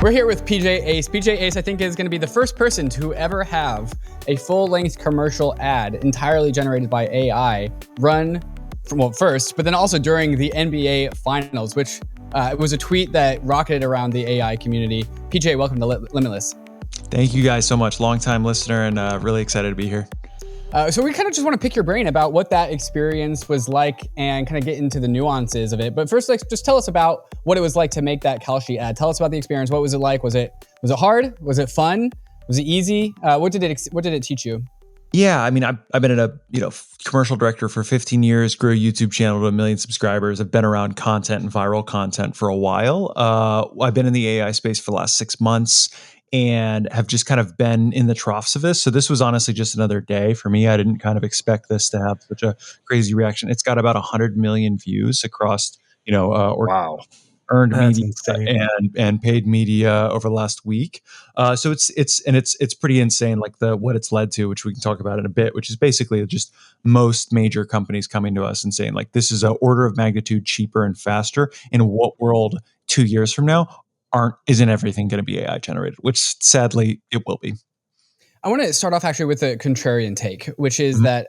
We're here with PJ Ace. PJ Ace, I think, is going to be the first person to ever have a full-length commercial ad entirely generated by AI run first, but then also during the NBA Finals, which was a tweet that rocketed around the AI community. PJ, welcome to Limitless. Thank you guys so much. Long-time listener and really excited to be here. So we kind of just want to pick your brain about what that experience was like and kind of get into the nuances of it. But first, just tell us about what it was like to make that Kalshi ad. Tell us about the experience. What was it like? Was it hard? Was it fun? Was it easy? What did it teach you? Yeah, I mean, I've been a commercial director for 15 years. Grew a YouTube channel to 1 million subscribers. I've been around content and viral content for a while. I've been in the AI space for the last 6 months and have just kind of been in the troughs of this. So this was honestly just another day for me. I didn't kind of expect this to have such a crazy reaction. It's got about 100 million views across, Wow. earned That's media insane. and paid media over the last week. So it's pretty insane, like what it's led to, which we can talk about in a bit, which is basically just most major companies coming to us and saying, like, this is an order of magnitude cheaper and faster. In what world 2 years from now isn't everything going to be AI generated, which sadly it will be. I want to start off actually with a contrarian take, which is that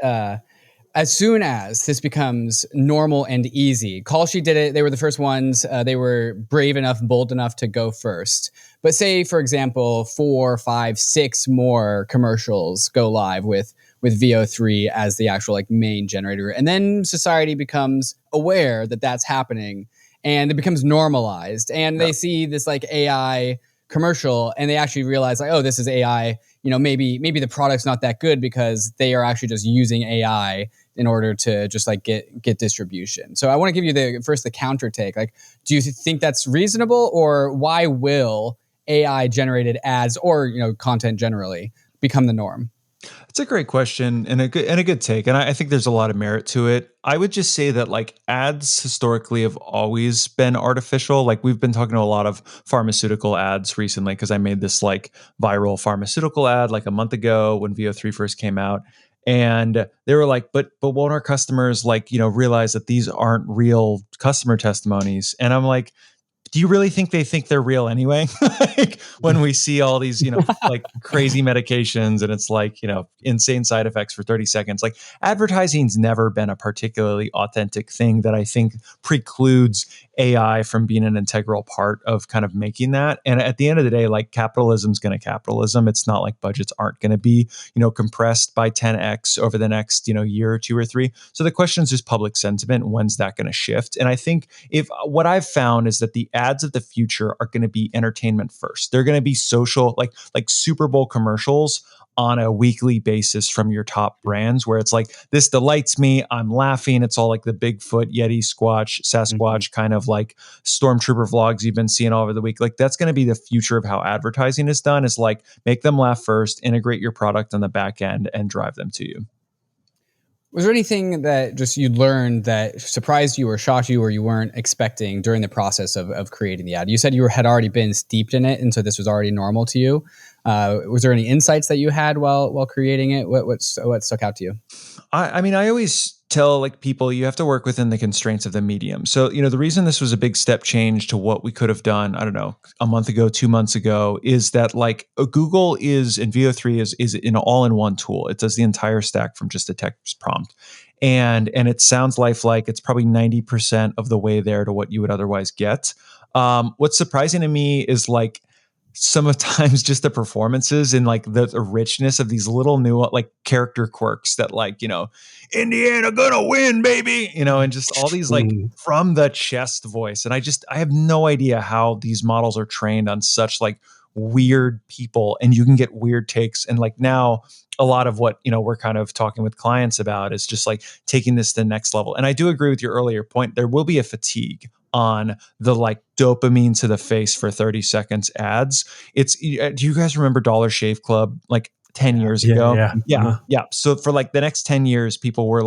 as soon as this becomes normal and easy, Kalshi did it. They were the first ones. They were brave enough, bold enough to go first. But say, for example, 4, 5, 6 more commercials go live with VO3 as the actual main generator. And then society becomes aware that that's happening and it becomes normalized. And they see this AI commercial and they actually realize oh, this is AI. Maybe the product's not that good because they are actually just using AI in order to just get distribution. So I want to give you the counter take. Do you think that's reasonable, or why will AI generated ads or content generally become the norm? It's a great question and a good take. And I think there's a lot of merit to it. I would just say that ads historically have always been artificial. We've been talking to a lot of pharmaceutical ads recently because I made this viral pharmaceutical ad a month ago when VO3 first came out. And they were like, but won't our customers realize that these aren't real customer testimonies? And I'm like, do you really think they think they're real anyway? When we see all these, crazy medications and it's insane side effects for 30 seconds, advertising's never been a particularly authentic thing that I think precludes AI from being an integral part of kind of making that. And at the end of the day, capitalism's going to capitalism. It's not like budgets aren't going to be, compressed by 10x over the next, year or 2 or 3. So the question is just public sentiment. When's that going to shift? And I think what I've found is that the ads of the future are going to be entertainment first. They're going to be social, like Super Bowl commercials on a weekly basis from your top brands, where it's this delights me, I'm laughing. It's all the Bigfoot, Yeti, Sasquatch kind of stormtrooper vlogs you've been seeing all over the week. That's going to be the future of how advertising is done, is make them laugh first, integrate your product on the back end and drive them to you. Was there anything that just you learned that surprised you or shocked you or you weren't expecting during the process of creating the ad? You said you had already been steeped in it, and so this was already normal to you. Was there any insights that you had while creating it? What stuck out to you? I mean, I always tell people you have to work within the constraints of the medium. So, the reason this was a big step change to what we could have done, I don't know, a month ago, 2 months ago, is that Google is, and VO3 is an all-in-one tool. It does the entire stack from just a text prompt. And it sounds lifelike. It's probably 90% of the way there to what you would otherwise get. What's surprising to me is sometimes just the performances and the richness of these little new character quirks that Indiana gonna win, baby, and just all these from the chest voice. And I have no idea how these models are trained on such weird people, and you can get weird takes. And now a lot of what we're kind of talking with clients about is just taking this to the next level. And I do agree with your earlier point. There will be a fatigue on the dopamine to the face for 30 seconds ads. Do you guys remember Dollar Shave Club 10 years ago? Yeah. So for the next 10 years, people were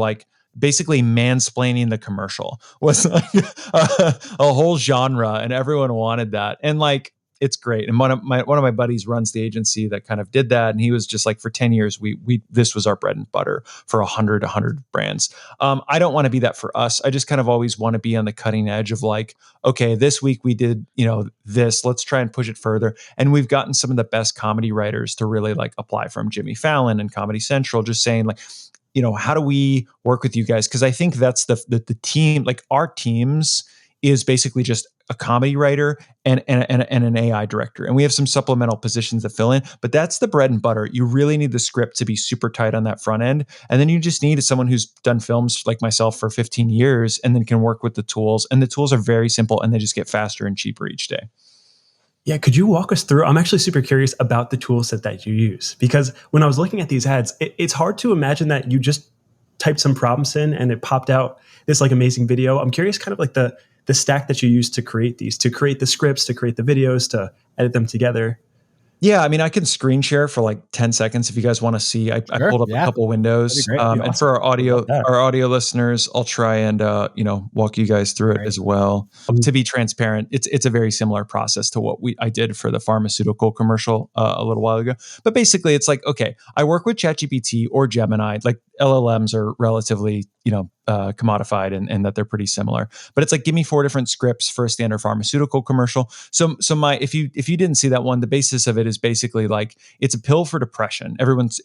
basically mansplaining the commercial was a whole genre, and everyone wanted that. And it's great. And one of my buddies runs the agency that kind of did that, and he was just like, for 10 years, we this was our bread and butter for 100 brands. I don't want to be that for us. I just kind of always want to be on the cutting edge of like, okay, this week we did, this. Let's try and push it further. And we've gotten some of the best comedy writers to really like apply, from Jimmy Fallon and Comedy Central, just saying like, how do we work with you guys? Because I think that's the team, like our teams is basically just a comedy writer and an AI director. And we have some supplemental positions that fill in, but that's the bread and butter. You really need the script to be super tight on that front end. And then you just need someone who's done films like myself for 15 years and then can work with the tools. And the tools are very simple and they just get faster and cheaper each day. Yeah, could you walk us through? I'm actually super curious about the tool set that you use, because when I was looking at these ads, it's hard to imagine that you just typed some prompts in and it popped out this like amazing video. I'm curious kind of like the stack that you use to create these, to create the scripts, to create the videos, to edit them together. Yeah, I mean, I can screen share for like 10 seconds if you guys want to see. I pulled up a couple windows. Awesome. And for our audio listeners, I'll try and walk you guys through it as well. To be transparent, it's a very similar process to what I did for the pharmaceutical commercial a little while ago. But basically, it's like, okay, I work with ChatGPT or Gemini. Like LLMs are relatively commodified and that they're pretty similar. But it's like, give me 4 different scripts for a standard pharmaceutical commercial. So if you didn't see that one, the basis of it is basically like, it's a pill for depression. Everyone's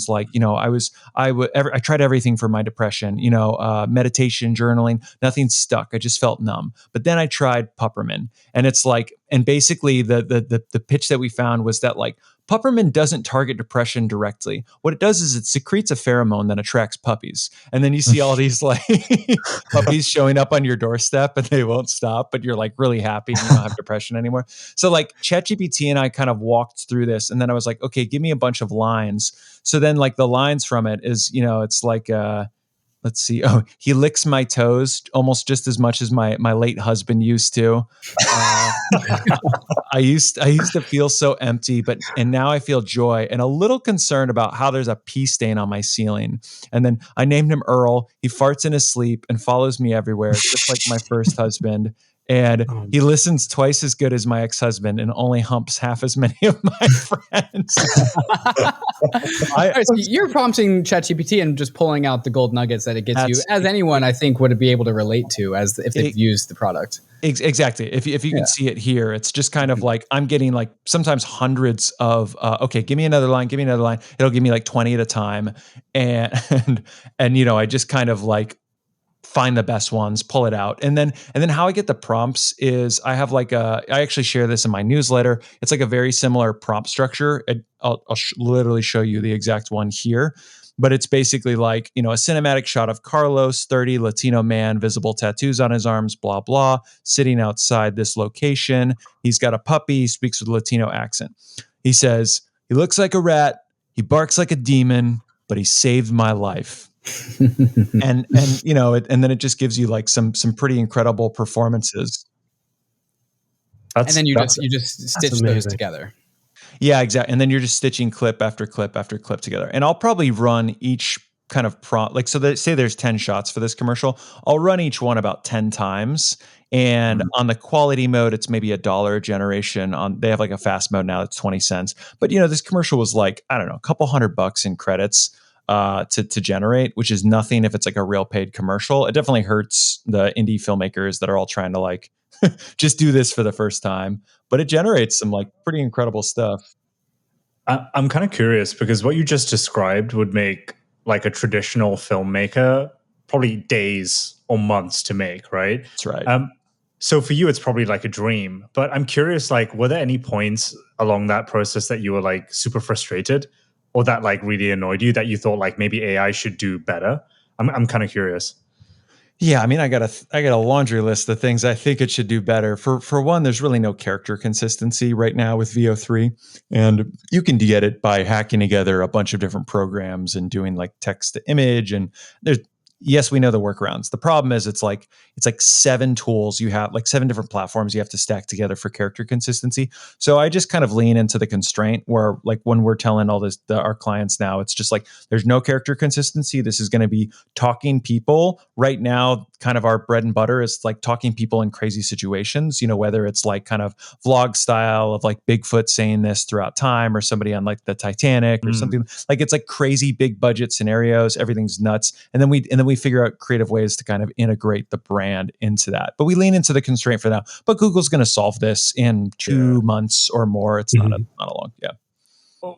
like, I tried everything for my depression, meditation, journaling, nothing stuck. I just felt numb. But then I tried Pupperman, and it's like, and basically the pitch that we found was that like, Pupperman doesn't target depression directly. What it does is it secretes a pheromone that attracts puppies. And then you see all these like puppies showing up on your doorstep and they won't stop, but you're like really happy and you don't have depression anymore. So like ChatGPT and I kind of walked through this, and then I was like, okay, give me a bunch of lines. So then like the lines from it is, it's like, let's see. Oh, he licks my toes almost just as much as my late husband used to. I used to feel so empty, and now I feel joy and a little concerned about how there's a pee stain on my ceiling. And then I named him Earl. He farts in his sleep and follows me everywhere, just like my first husband. And he listens twice as good as my ex-husband and only humps half as many of my friends. So you're prompting ChatGPT and just pulling out the gold nuggets that it gets you, as anyone I think would be able to relate to as if they've used the product. Exactly. If you can see it here, it's just kind of like I'm getting like sometimes hundreds of okay, give me another line. It'll give me like 20 at a time, and I just kind of like find the best ones, pull it out. And then how I get the prompts is I have like I actually share this in my newsletter. It's like a very similar prompt structure. I'll literally show you the exact one here, but it's basically like, a cinematic shot of Carlos, 30, Latino man, visible tattoos on his arms, blah, blah, sitting outside this location. He's got a puppy, he speaks with a Latino accent. He says, he looks like a rat, he barks like a demon, but he saved my life. and then it just gives you like some pretty incredible performances. And then you just stitch those together. Yeah, exactly. And then you're just stitching clip after clip after clip together. And I'll probably run each kind of prompt, like, so say there's 10 shots for this commercial. I'll run each one about 10 times. And on the quality mode, it's maybe $1 a generation. They have like a fast mode now, it's 20 cents. But this commercial was like, I don't know, a couple $100 in credits to generate, which is nothing if it's like a real paid commercial. It definitely hurts the indie filmmakers that are all trying to like just do this for the first time, but it generates some like pretty incredible stuff. I'm kind of curious because what you just described would make like a traditional filmmaker probably days or months to make, right? That's right. So for you, it's probably like a dream, but I'm curious, like, were there any points along that process that you were like super frustrated or that like really annoyed you that you thought like maybe AI should do better? I'm kind of curious. Yeah, I mean, I got a laundry list of things I think it should do better. For one, there's really no character consistency right now with VO3, and you can get it by hacking together a bunch of different programs and doing like text to image. And yes, we know the workarounds. The problem is it's like 7 tools you have, like 7 different platforms you have to stack together for character consistency. So I just kind of lean into the constraint where, like, when we're telling all this our clients now, it's just like there's no character consistency. This is going to be talking people. Right now, kind of our bread and butter is like talking people in crazy situations, whether it's like kind of vlog style of like Bigfoot saying this throughout time, or somebody on like the Titanic or something. Like it's like crazy big budget scenarios. Everything's nuts. And then we figure out creative ways to kind of integrate the brand into that. But we lean into the constraint for now. But Google's going to solve this in 2 months or more. It's not a long. Yeah.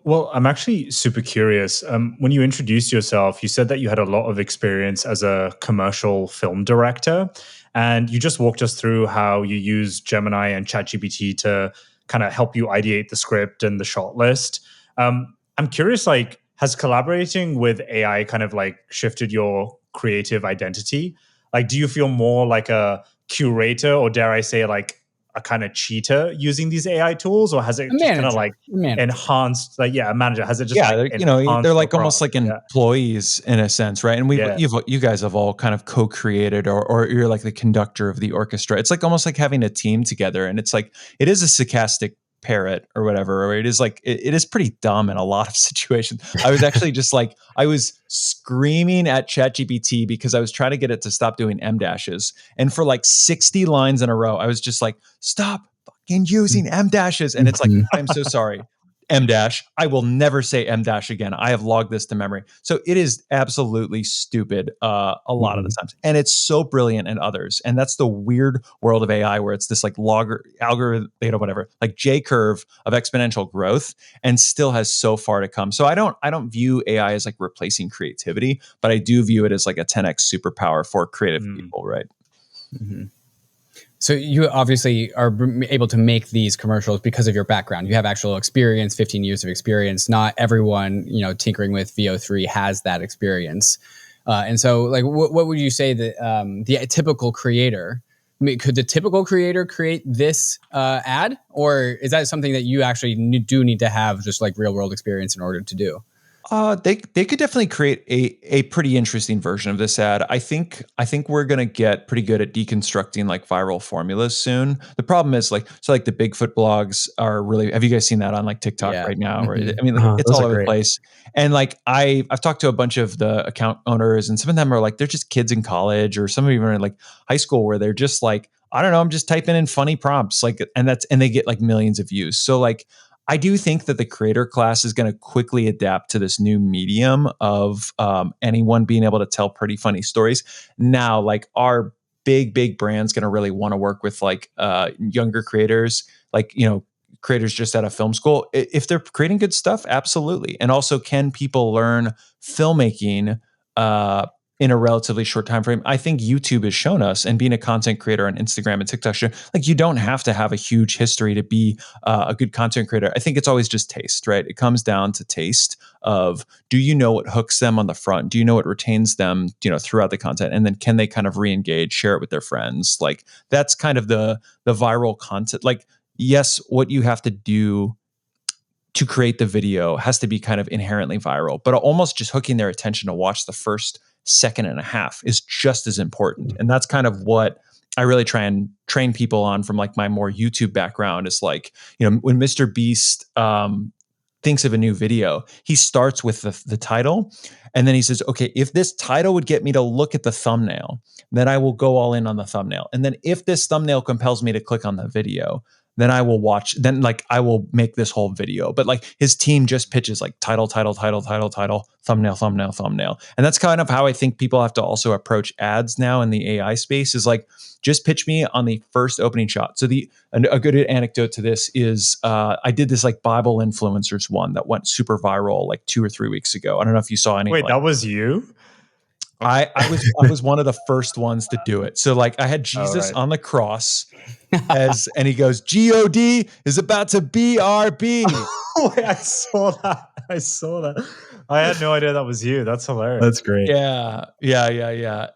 Well, I'm actually super curious. When you introduced yourself, you said that you had a lot of experience as a commercial film director, and you just walked us through how you use Gemini and ChatGPT to kind of help you ideate the script and the shot list. I'm curious, like, has collaborating with AI kind of like shifted your creative identity? Like, do you feel more like a curator, or dare I say, like a kind of cheater using these AI tools, or has it just kind of like enhanced, like, a manager? Has it just they're like almost like employees in a sense, right? And you guys have all kind of co-created, or you're like the conductor of the orchestra. It's like almost like having a team together, and it's like it is a sarcastic parrot or whatever, or it is like it is pretty dumb in a lot of situations. I was actually just like I was screaming at ChatGPT because I was trying to get it to stop doing M dashes, and for like 60 lines in a row I was just like, stop fucking using M dashes, and it's like, I'm so sorry, M dash, I will never say M dash again. I have logged this to memory. So it is absolutely stupid a lot of the times. And it's so brilliant in others. And that's the weird world of AI where it's this like algorithm, whatever, like J curve of exponential growth, and still has so far to come. So I don't view AI as like replacing creativity, but I do view it as like a 10x superpower for creative people, right? Mm-hmm. So you obviously are able to make these commercials because of your background. You have actual experience, 15 years of experience. Not everyone, tinkering with VO3 has that experience. And so, like, what would you say that the typical creator, could the typical creator create this ad? Or is that something that you actually do need to have just like real world experience in order to do? They could definitely create a pretty interesting version of this ad. I think we're gonna get pretty good at deconstructing like viral formulas soon. The problem is like the Bigfoot blogs are really. Have you guys seen that on like TikTok right now? Or I mean, like, it's all over the place. And like I've talked to a bunch of the account owners, and some of them are like they're just kids in college, or some of them are in like high school, where they're just like, I don't know, I'm just typing in funny prompts, like, and they get like millions of views. So like, I do think that the creator class is going to quickly adapt to this new medium of anyone being able to tell pretty funny stories. Now, like our big brand's going to really want to work with like younger creators, like, creators just out of film school. If they're creating good stuff, absolutely. And also, can people learn filmmaking in a relatively short time frame? I think YouTube has shown us, and being a content creator on Instagram and TikTok, like you don't have to have a huge history to be a good content creator. I think it's always just taste, right? It comes down to taste of, do you know what hooks them on the front? Do you know what retains them, throughout the content? And then can they kind of re-engage, share it with their friends? Like that's kind of the viral content. Like, yes, what you have to do to create the video has to be kind of inherently viral, but almost just hooking their attention to watch the first second and a half is just as important. And that's kind of what I really try and train people on from like my more YouTube background. Is like, when Mr. Beast thinks of a new video, he starts with the title, and then he says, okay, if this title would get me to look at the thumbnail, then I will go all in on the thumbnail. And then if this thumbnail compels me to click on the video, then I will watch, then like I will make this whole video. But like his team just pitches like title, thumbnail. And that's kind of how I think people have to also approach ads now in the AI space, is like, just pitch me on the first opening shot. So a good anecdote to this is I did this like Bible influencers one that went super viral like 2 or 3 weeks ago. I don't know if you saw any. Wait, that was you? I was one of the first ones to do it. So like I had Jesus on the cross and he goes, God is about to BRB. Wait, I saw that. I had no idea that was you. That's hilarious. That's great. Yeah.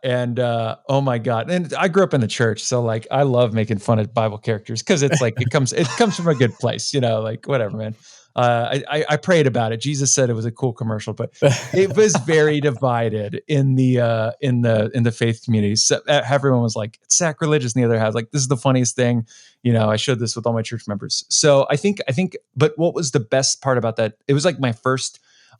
And oh my God. And I grew up in the church, so like I love making fun of Bible characters because it's like it comes from a good place, like whatever, man. I prayed about it. Jesus said it was a cool commercial, but it was very divided in the faith community. So everyone was like, it's sacrilegious, and the other half like, this is the funniest thing. I showed this with all my church members. So I think, but what was the best part about that? It was like my first.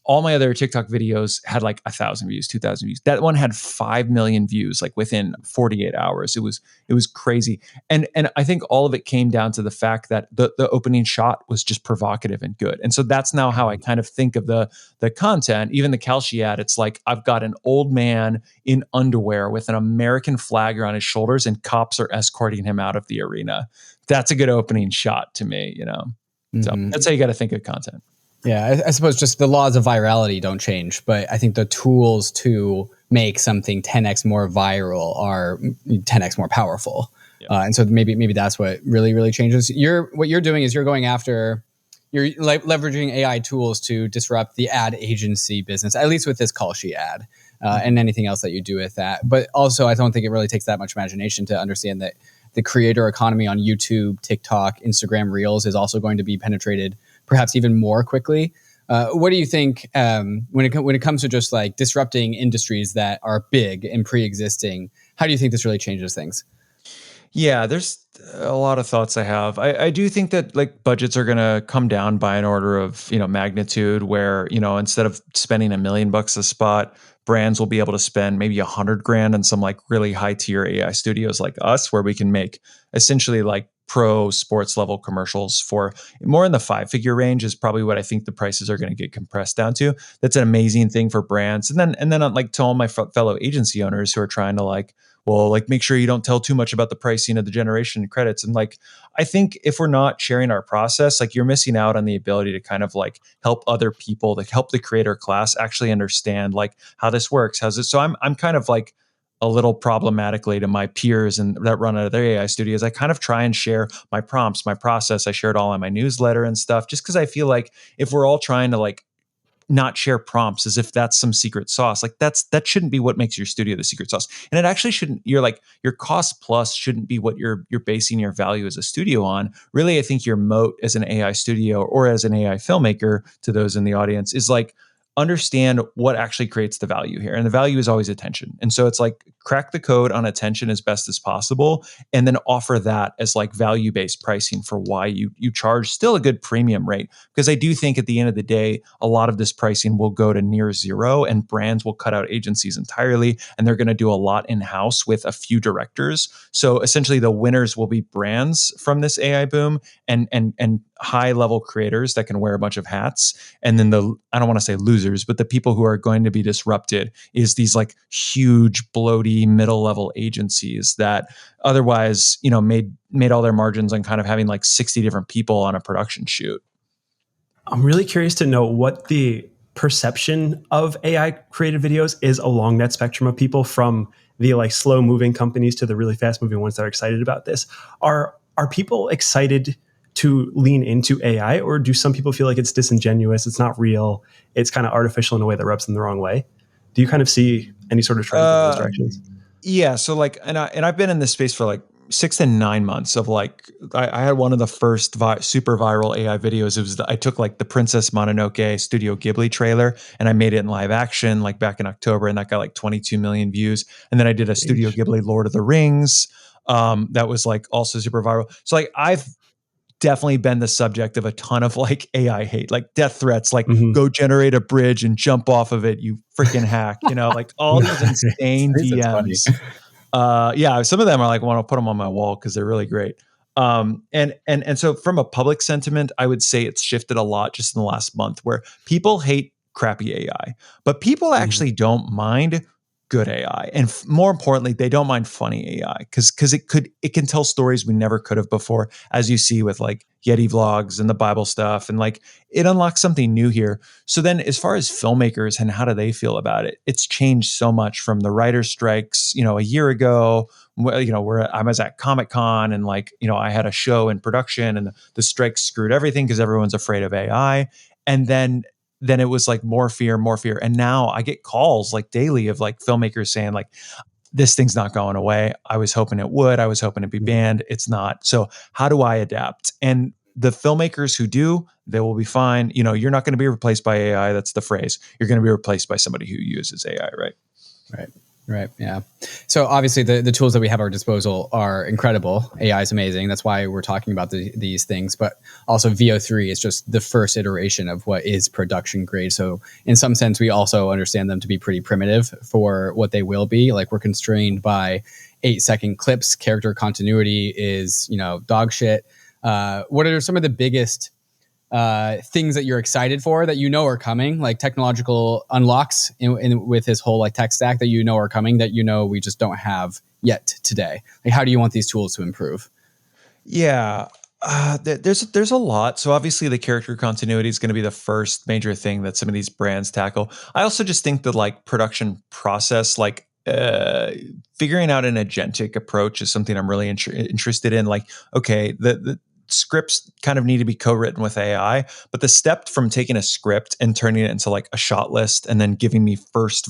All my other TikTok videos had like 1,000 views, 2,000 views. That one had 5 million views, like within 48 hours. It was crazy. And I think all of it came down to the fact that the opening shot was just provocative and good. And so that's now how I kind of think of the content. Even the Kalshi ad, it's like I've got an old man in underwear with an American flag around his shoulders, and cops are escorting him out of the arena. That's a good opening shot to me, So that's how you got to think of content. Yeah, I suppose just the laws of virality don't change, but I think the tools to make something 10x more viral are 10x more powerful. Yeah. And so maybe that's what really changes. What you're doing is you're leveraging AI tools to disrupt the ad agency business, at least with this Kalshi ad, and anything else that you do with that. But also, I don't think it really takes that much imagination to understand that the creator economy on YouTube, TikTok, Instagram Reels is also going to be penetrated perhaps even more quickly. What do you think when it comes to just like disrupting industries that are big and pre-existing? How do you think this really changes things? Yeah, there's a lot of thoughts I have. I do think that like budgets are going to come down by an order of, magnitude where, instead of spending $1 million a spot, brands will be able to spend maybe $100,000 on some like really high tier AI studios like us, where we can make essentially like pro sports level commercials for more in the 5-figure range is probably what I think the prices are going to get compressed down to. That's an amazing thing for brands. And then like to all my fellow agency owners who are trying to like make sure you don't tell too much about the pricing of the generation credits. And like, I think if we're not sharing our process, like you're missing out on the ability to kind of like help other people, like help the creator class actually understand like how this works. How's it? So I'm kind of like a little problematically to my peers and that run out of their AI studios. I kind of try and share my prompts, my process. I share it all in my newsletter and stuff, just because I feel like if we're all trying to like not share prompts as if that's some secret sauce. Like that shouldn't be what makes your studio the secret sauce. And it actually shouldn't, your cost plus shouldn't be what you're basing your value as a studio on. Really, I think your moat as an AI studio or as an AI filmmaker, to those in the audience, is like understand what actually creates the value here. And the value is always attention. And so it's like crack the code on attention as best as possible, and then offer that as like value-based pricing for why you charge still a good premium rate. Because I do think at the end of the day, a lot of this pricing will go to near zero, and brands will cut out agencies entirely, and they're going to do a lot in-house with a few directors. So essentially the winners will be brands from this AI boom and high-level creators that can wear a bunch of hats. And then I don't want to say losers, but the people who are going to be disrupted is these like huge, bloaty, middle-level agencies that otherwise, made all their margins on kind of having like 60 different people on a production shoot. I'm really curious to know what the perception of AI created videos is along that spectrum of people, from the like slow moving companies to the really fast moving ones that are excited about this. Are people excited to lean into AI, or do some people feel like it's disingenuous, it's not real, it's kind of artificial in a way that rubs them the wrong way? Do you kind of see any sort of trend in those directions? Yeah. So like, and I've been in this space for like 6 to 9 months of like, I had one of the first super viral AI videos. It was, I took like the Princess Mononoke Studio Ghibli trailer and I made it in live action like back in October, and that got like 22 million views. And then I did a Studio Ghibli Lord of the Rings. That was like also super viral. So like I've definitely been the subject of a ton of like AI hate, like death threats, like go generate a bridge and jump off of it, you freaking hack, like all these insane DMs. Yeah, some of them are like, I want to put them on my wall because they're really great. And so from a public sentiment, I would say it's shifted a lot just in the last month, where people hate crappy AI, but people actually don't mind good AI. And more importantly, they don't mind funny AI because it can tell stories we never could have before, as you see with like Yeti vlogs and the Bible stuff, and like it unlocks something new here. So then as far as filmmakers and how do they feel about it, it's changed so much from the writer's strikes, a year ago, where I was at Comic-Con and like, I had a show in production and the strikes screwed everything because everyone's afraid of AI. And then it was like more fear. And now I get calls like daily of like filmmakers saying like, this thing's not going away. I was hoping it would. I was hoping it'd be banned. It's not. So how do I adapt? And the filmmakers who do, they will be fine. You're not going to be replaced by AI. That's the phrase. You're going to be replaced by somebody who uses AI, right? Right. Yeah. So obviously the tools that we have at our disposal are incredible. AI is amazing. That's why we're talking about these things. But also VO3 is just the first iteration of what is production grade. So in some sense, we also understand them to be pretty primitive for what they will be. Like we're constrained by 8-second clips. Character continuity is, dog shit. What are some of the biggest things that you're excited for that are coming, like technological unlocks with his whole like tech stack that are coming that we just don't have yet today? Like, how do you want these tools to improve? Yeah. There's a lot. So obviously the character continuity is going to be the first major thing that some of these brands tackle. I also just think the like production process, like figuring out an agentic approach is something I'm really interested in. Like, okay, the scripts kind of need to be co-written with AI, but the step from taking a script and turning it into like a shot list and then giving me first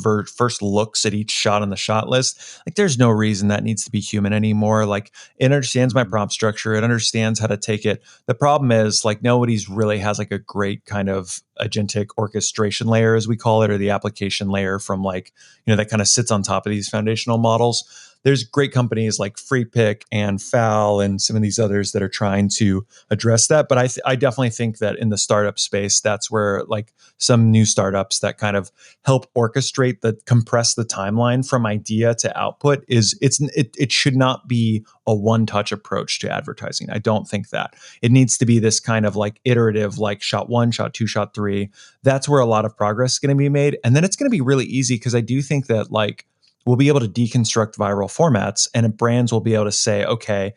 looks at each shot on the shot list, like there's no reason that needs to be human anymore. Like it understands my prompt structure, it understands how to take it. The problem is like nobody's really has like a great kind of agentic orchestration layer, as we call it, or the application layer from like, that kind of sits on top of these foundational models. There's great companies like FreePick and Fowl and some of these others that are trying to address that. But I definitely think that in the startup space, that's where like some new startups that kind of help orchestrate compress the timeline from idea to output it should not be a one-touch approach to advertising. I don't think that. It needs to be this kind of like iterative, like shot 1, shot 2, shot 3. That's where a lot of progress is going to be made. And then it's going to be really easy because I do think that like we'll be able to deconstruct viral formats and brands will be able to say, okay,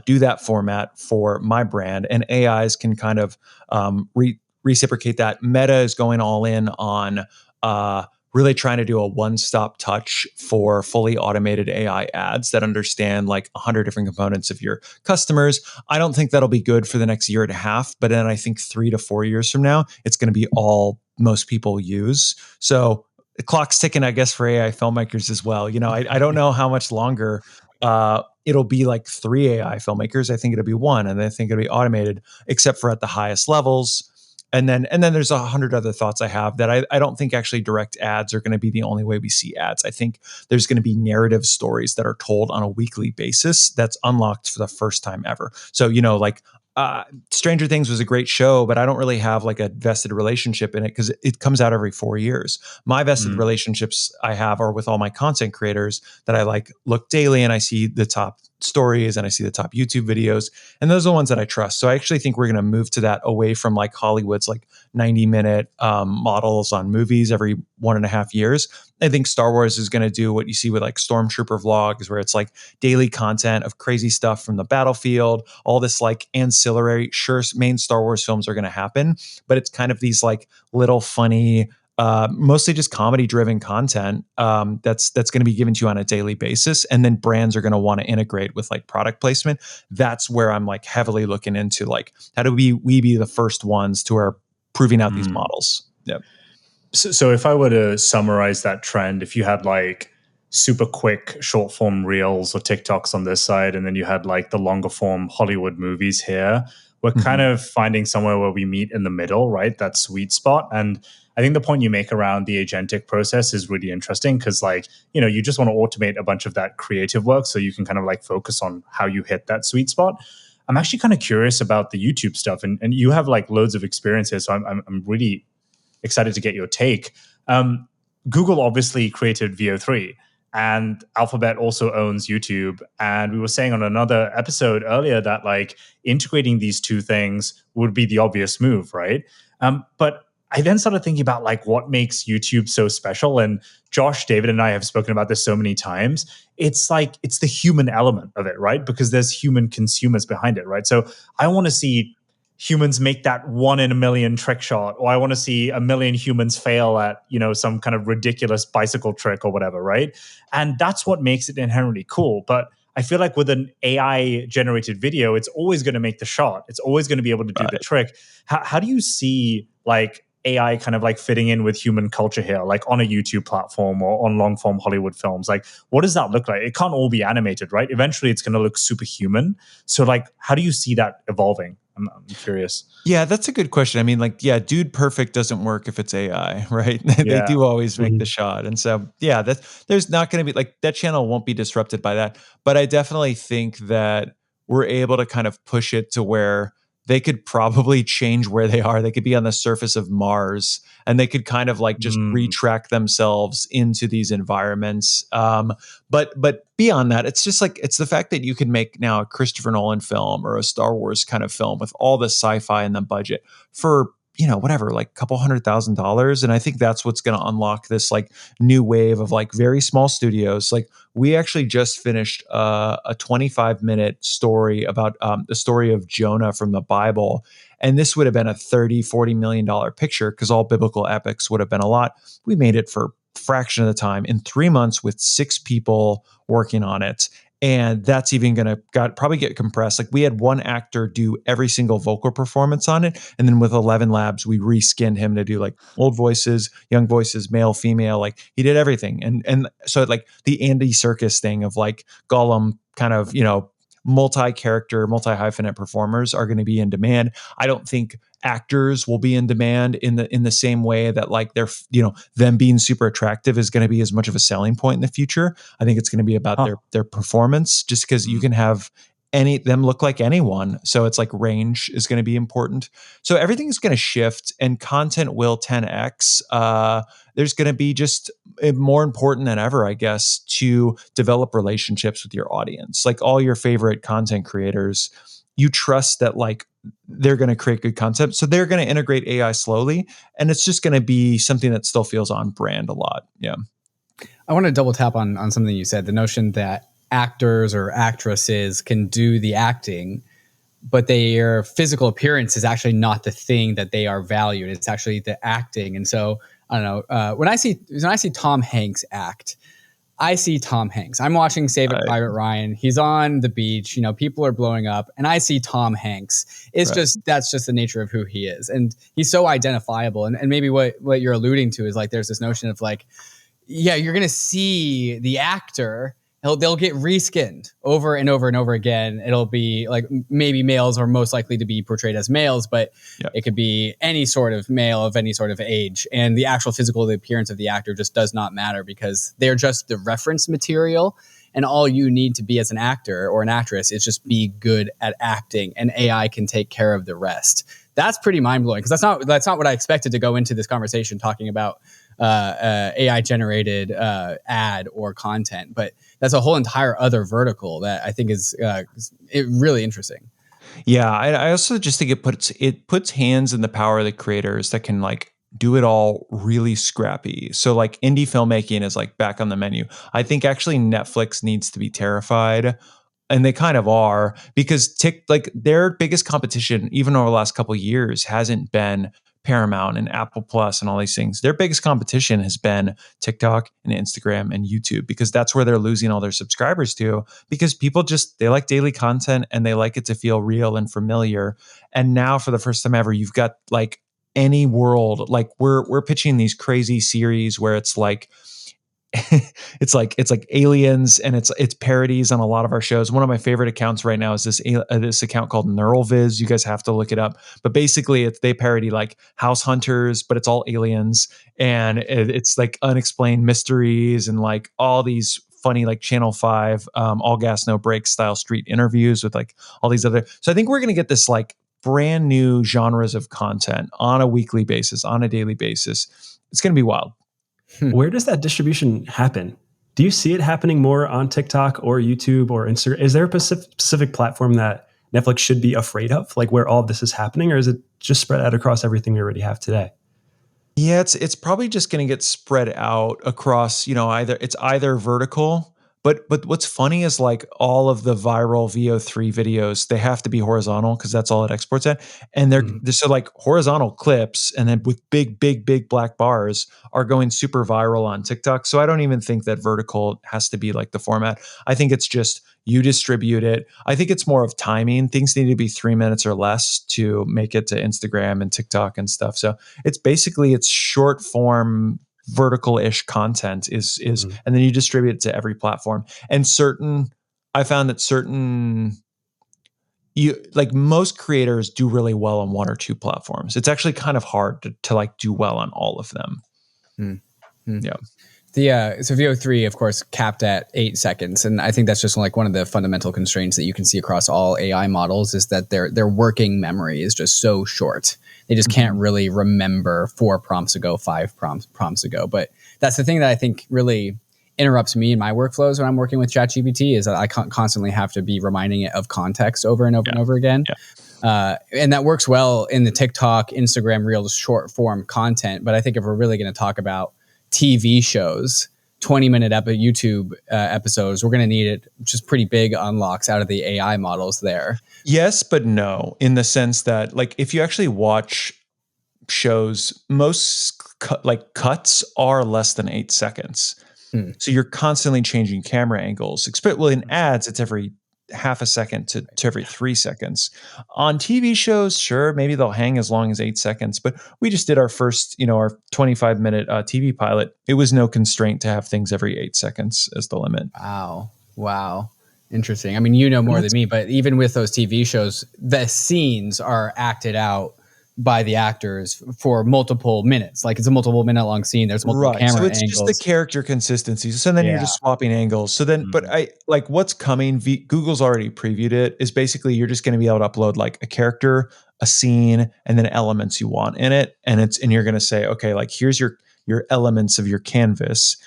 do that format for my brand. And AIs can kind of reciprocate that. Meta is going all in on really trying to do a one-stop touch for fully automated AI ads that understand like 100 different components of your customers. I don't think that'll be good for the next year and a half, but then I think 3 to 4 years from now, it's going to be all most people use. So the clock's ticking, I guess, for AI filmmakers as well. I don't know how much longer it'll be like 3 AI filmmakers. I think it'll be 1, and I think it'll be automated, except for at the highest levels. And then there's 100 other thoughts I have that I don't think actually direct ads are going to be the only way we see ads. I think there's going to be narrative stories that are told on a weekly basis that's unlocked for the first time ever. So, like Stranger Things was a great show, but I don't really have like a vested relationship in it because it comes out every 4 years. My vested relationships I have are with all my content creators that I like look daily, and I see the top stories and I see the top YouTube videos, and those are the ones that I trust. So I actually think we're going to move to that, away from like Hollywood's like 90-minute models on movies every 1.5 years. I think Star Wars is going to do what you see with like Stormtrooper vlogs, where it's like daily content of crazy stuff from the battlefield, all this like ancillary. Sure, main Star Wars films are going to happen, but it's kind of these like little funny, mostly just comedy driven content that's going to be given to you on a daily basis. And then brands are going to want to integrate with like product placement. That's where I'm like heavily looking into like, how do we be the first ones to are proving out these models? Yep. So if I were to summarize that trend, if you had like super quick short form reels or TikToks on this side, and then you had like the longer form Hollywood movies here, we're kind of finding somewhere where we meet in the middle, right? That sweet spot. And I think the point you make around the agentic process is really interesting because like, you just want to automate a bunch of that creative work so you can kind of like focus on how you hit that sweet spot. I'm actually kind of curious about the YouTube stuff, and you have like loads of experience here. So I'm really excited to get your take. Google obviously created VO3, and Alphabet also owns YouTube. And we were saying on another episode earlier that like integrating these two things would be the obvious move, right? But I then started thinking about like what makes YouTube so special. And Josh, David, and I have spoken about this so many times. It's like, it's the human element of it, right? Because there's human consumers behind it, right? So I want to see humans make that 1 in a million trick shot, or I want to see a million humans fail at, some kind of ridiculous bicycle trick or whatever, right? And that's what makes it inherently cool. But I feel like with an AI generated video, it's always going to make the shot. It's always going to be able to do the trick. How do you see like AI kind of like fitting in with human culture here, like on a YouTube platform or on long form Hollywood films? Like, what does that look like? It can't all be animated, right? Eventually it's going to look superhuman. So like, how do you see that evolving? I'm curious. Yeah, that's a good question. I mean, like, yeah, Dude Perfect doesn't work if it's AI, right? They Yeah. do always make the Mhm. shot. And so, yeah, there's not going to be like that channel won't be disrupted by that. But I definitely think that we're able to kind of push it to where they could probably change where they are. They could be on the surface of Mars and they could kind of like just Mm. retrack themselves into these environments. But beyond that, it's just like it's the fact that you can make now a Christopher Nolan film or a Star Wars kind of film with all the sci-fi in the budget for whatever, like a couple $100,000. And I think that's what's going to unlock this like new wave of like very small studios. Like we actually just finished a 25-minute story about the story of Jonah from the Bible. And this would have been a $30-40 million picture because all biblical epics would have been a lot. We made it for fraction of the time in 3 months with 6 people working on it. And that's even going to probably get compressed. Like we had one actor do every single vocal performance on it. And then with 11 labs, we reskinned him to do like old voices, young voices, male, female. Like he did everything. And so like the Andy Serkis thing of like Gollum kind of, multi-character, multi-hyphenate performers are going to be in demand. I don't think actors will be in demand in the same way that like they're them being super attractive is going to be as much of a selling point in the future. I think it's going to be about their performance, just because you can have them look like anyone. So it's like range is going to be important. So everything is going to shift and content will 10x. There's going to be just more important than ever, I guess, to develop relationships with your audience. Like all your favorite content creators, you trust that like they're going to create good content. So they're going to integrate AI slowly. And it's just going to be something that still feels on brand a lot. Yeah. I want to double tap on something you said, the notion that actors or actresses can do the acting, but their physical appearance is actually not the thing that they are valued. It's actually the acting. And so I don't know, when I see Tom Hanks act, I see Tom Hanks. I'm watching Saving Private Ryan. He's on the beach. People are blowing up, and I see Tom Hanks. It's that's just the nature of who he is, and he's so identifiable. And maybe what you're alluding to is like there's this notion of like, yeah, you're gonna see the actor. They'll get reskinned over and over and over again. It'll be like maybe males are most likely to be portrayed as males, but it could be any sort of male of any sort of age. And the actual physical appearance of the actor just does not matter because they're just the reference material. And all you need to be as an actor or an actress is just be good at acting, and AI can take care of the rest. That's pretty mind blowing because that's not what I expected to go into this conversation talking about AI generated ad or content, but that's a whole entire other vertical that I think is really interesting. Yeah, I also just think it puts hands in the power of the creators that can like do it all really scrappy. So like indie filmmaking is like back on the menu. I think actually Netflix needs to be terrified, and they kind of are, because like their biggest competition even over the last couple of years hasn't been Paramount and Apple Plus and all these things. Their biggest competition has been TikTok and Instagram and YouTube, because that's where they're losing all their subscribers to, because people they like daily content and they like it to feel real and familiar. And now for the first time ever, you've got like any world, like we're pitching these crazy series where it's like it's like aliens, and it's parodies on a lot of our shows. One of my favorite accounts right now is this account called NeuralViz. You guys have to look it up. But basically, they parody like House Hunters, but it's all aliens, and it's like unexplained mysteries and like all these funny like Channel 5 all gas no brakes style street interviews with like all these other. So I think we're gonna get this like brand new genres of content on a weekly basis, on a daily basis. It's gonna be wild. Where does that distribution happen? Do you see it happening more on TikTok or YouTube or Instagram? Is there a specific platform that Netflix should be afraid of, like where all of this is happening, or is it just spread out across everything we already have today? Yeah, it's probably just going to get spread out across, either vertical. But what's funny is like all of the viral VO3 videos, they have to be horizontal because that's all it exports at. And they're so like horizontal clips, and then with big black bars are going super viral on TikTok. So I don't even think that vertical has to be like the format. I think it's just you distribute it. I think it's more of timing. Things need to be 3 minutes or less to make it to Instagram and TikTok and stuff. So it's short form vertical-ish content is and then you distribute it to every platform. And I found that certain most creators do really well on one or two platforms. It's actually kind of hard to like do well on all of them. Yeah. So VO3, of course, capped at 8 seconds, and I think that's just like one of the fundamental constraints that you can see across all AI models is that their working memory is just so short. They just can't really remember 4 prompts ago, 5 prompts ago. But that's the thing that I think really interrupts me in my workflows when I'm working with ChatGPT is that I constantly have to be reminding it of context over and over and over again. And that works well in the TikTok, Instagram Reels short form content. But I think if we're really going to talk about TV shows, 20-minute YouTube episodes, we're going to need it just pretty big unlocks out of the AI models there. Yes, but no, in the sense that like if you actually watch shows, most cuts are less than 8 seconds. So you're constantly changing camera angles. Well, in ads, it's every half a second to every 3 seconds. On TV shows, sure, maybe they'll hang as long as 8 seconds. But we just did our first, our 25-minute TV pilot. It was no constraint to have things every 8 seconds as the limit. Wow. Interesting. I mean, you know more than me, but even with those TV shows, the scenes are acted out by the actors for multiple minutes. Like it's a multiple minute long scene. There's multiple camera angles. So it's just the character consistency. So then you're just swapping angles. So then, but I like what's coming. Google's already previewed it. Is basically you're just going to be able to upload like a character, a scene, and then elements you want in it, and you're going to say, okay, like here's your elements of your canvas.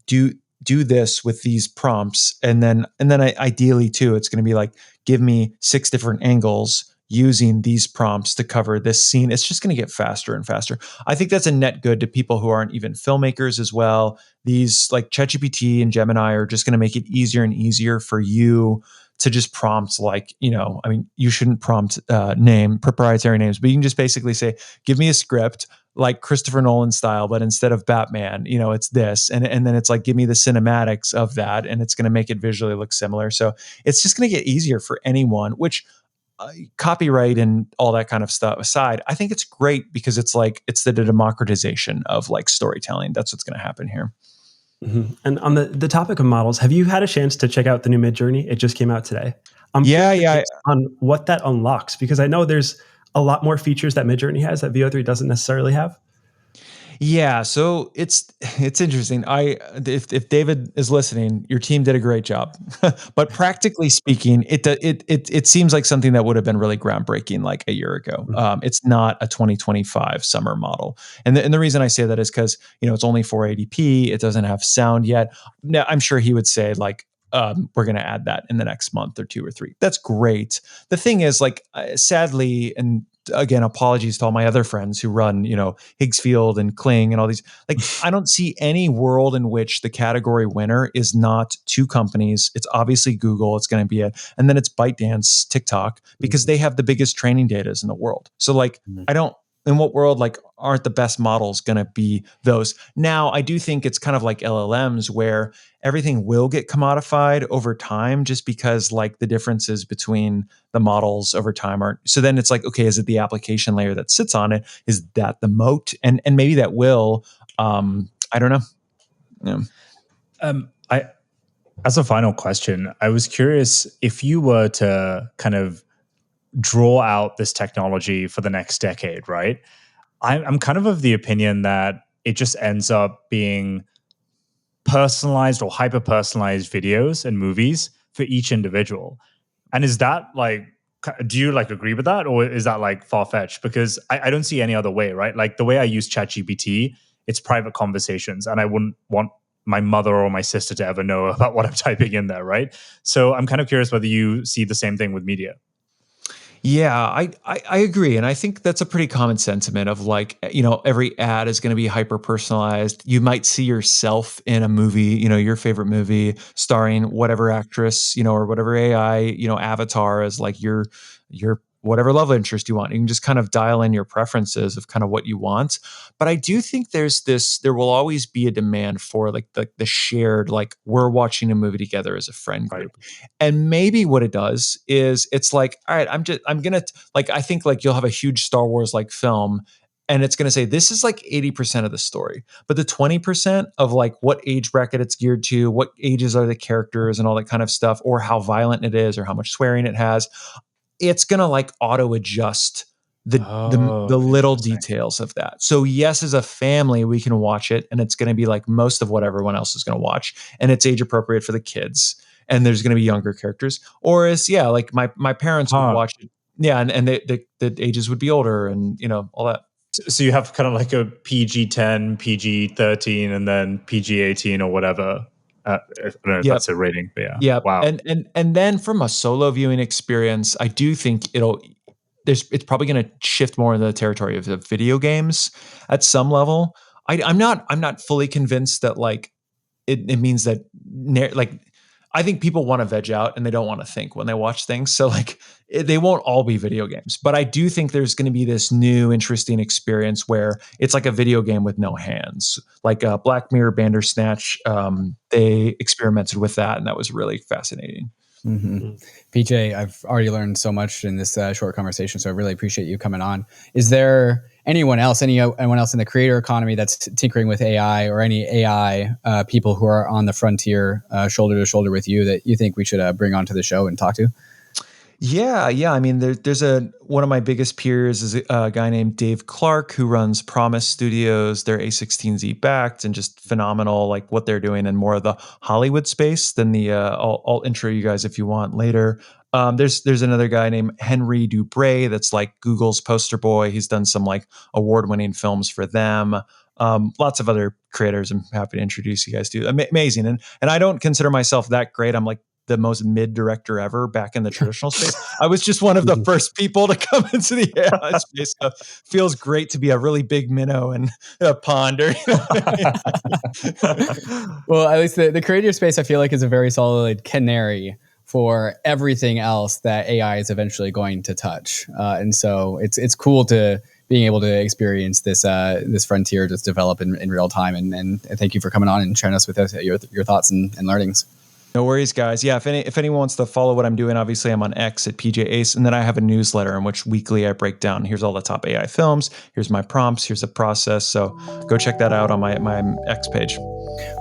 Do this with these prompts, and then ideally too, it's going to be like give me 6 different angles using these prompts to cover this scene. It's just going to get faster and faster. I think that's a net good to people who aren't even filmmakers as well. These like ChatGPT and Gemini are just going to make it easier and easier for you to just prompt like, I mean, you shouldn't prompt proprietary names, but you can just basically say, give me a script like Christopher Nolan style, but instead of Batman, it's this. And then it's like, give me the cinematics of that. And it's going to make it visually look similar. So it's just going to get easier for anyone, which copyright and all that kind of stuff aside, I think it's great because it's the democratization of like storytelling. That's what's going to happen here. Mm-hmm. And on the topic of models, have you had a chance to check out the new Midjourney? It just came out today. I'm curious on what that unlocks, because I know there's a lot more features that Midjourney has that VO3 doesn't necessarily have. Yeah, so it's interesting. If David is listening, your team did a great job, but practically speaking, it seems like something that would have been really groundbreaking like a year ago. It's not a 2025 summer model, and the reason I say that is because it's only 480p. It doesn't have sound yet. Now I'm sure he would say like, we're going to add that in the next month or 2 or 3. That's great. The thing is, like, sadly, and again, apologies to all my other friends who run, Higgsfield and Kling and all these. Like, I don't see any world in which the category winner is not 2 companies. It's obviously Google. It's going to be it, and then it's ByteDance, TikTok, because they have the biggest training data in the world. So, like, I don't. In what world, like, aren't the best models going to be those? Now, I do think it's kind of like LLMs where everything will get commodified over time just because like the differences between the models over time aren't. So then it's like, okay, is it the application layer that sits on it? Is that the moat? And maybe that will, I don't know. Yeah. As a final question, I was curious if you were to kind of draw out this technology for the next decade, right? I'm kind of the opinion that it just ends up being personalized or hyper personalized videos and movies for each individual. And is that like, do you like agree with that, or is that like far fetched? Because I don't see any other way, right? Like the way I use ChatGPT, it's private conversations, and I wouldn't want my mother or my sister to ever know about what I'm typing in there, right? So I'm kind of curious whether you see the same thing with media. Yeah, I agree. And I think that's a pretty common sentiment of like, every ad is going to be hyper personalized. You might see yourself in a movie, your favorite movie starring whatever actress, or whatever AI, avatar as like your whatever love interest you want. You can just kind of dial in your preferences of kind of what you want. But I do think there will always be a demand for like the shared, like we're watching a movie together as a friend group. Right. And maybe what it does is it's like, all right, I'm going to like, I think like you'll have a huge Star Wars like film and it's going to say, this is like 80% of the story, but the 20% of like what age bracket it's geared to, what ages are the characters and all that kind of stuff, or how violent it is or how much swearing it has. it's going to like auto adjust the little details of that. So yes, as a family, we can watch it and it's going to be like most of what everyone else is going to watch, and it's age appropriate for the kids, and there's going to be younger characters. Or as like my parents would watch it. Yeah. And the ages would be older and all that. So you have kind of like a PG-10, PG-13, and then PG-18 or whatever. I don't know if that's a rating, but yeah. Wow. And then from a solo viewing experience, I do think it's probably going to shift more into the territory of the video games at some level. I'm not fully convinced that like it means that like I think people want to veg out and they don't want to think when they watch things. So like they won't all be video games, but I do think there's going to be this new interesting experience where it's like a video game with no hands, like Black Mirror Bandersnatch. They experimented with that and that was really fascinating. Mm-hmm. PJ, I've already learned so much in this short conversation, so I really appreciate you coming on. Is there anyone else in the creator economy that's tinkering with AI, or any AI people who are on the frontier, shoulder to shoulder with you, that you think we should bring onto the show and talk to? Yeah. I mean, there's one of my biggest peers is a guy named Dave Clark who runs Promise Studios. They're A16Z backed and just phenomenal, like what they're doing in more of the Hollywood space than the. I'll intro you guys if you want later. There's another guy named Henry Dubray that's like Google's poster boy. He's done some like award-winning films for them. Lots of other creators I'm happy to introduce you guys to. Amazing. And I don't consider myself that great. I'm like the most mid director ever back in the traditional space. I was just one of the first people to come into the AI space. So feels great to be a really big minnow in a pond. Well, at least the creator space, I feel like, is a very solid canary for everything else that AI is eventually going to touch. And so it's cool to being able to experience this frontier just develop in real time. And thank you for coming on and sharing us with us your thoughts and learnings. No worries, guys. Yeah, if anyone wants to follow what I'm doing, obviously I'm on X at PJ Ace, and then I have a newsletter in which weekly I break down, here's all the top AI films, here's my prompts, here's the process. So go check that out on my X page.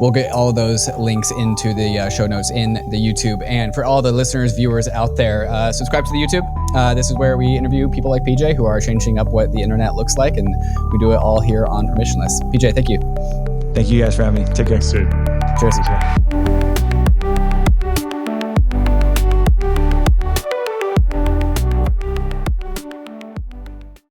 We'll get all of those links into the show notes in the YouTube. And for all the listeners, viewers out there, subscribe to the YouTube. This is where we interview people like PJ who are changing up what the internet looks like, and we do it all here on Permissionless. PJ, thank you. Thank you guys for having me. Take care. Cheers. Cheers.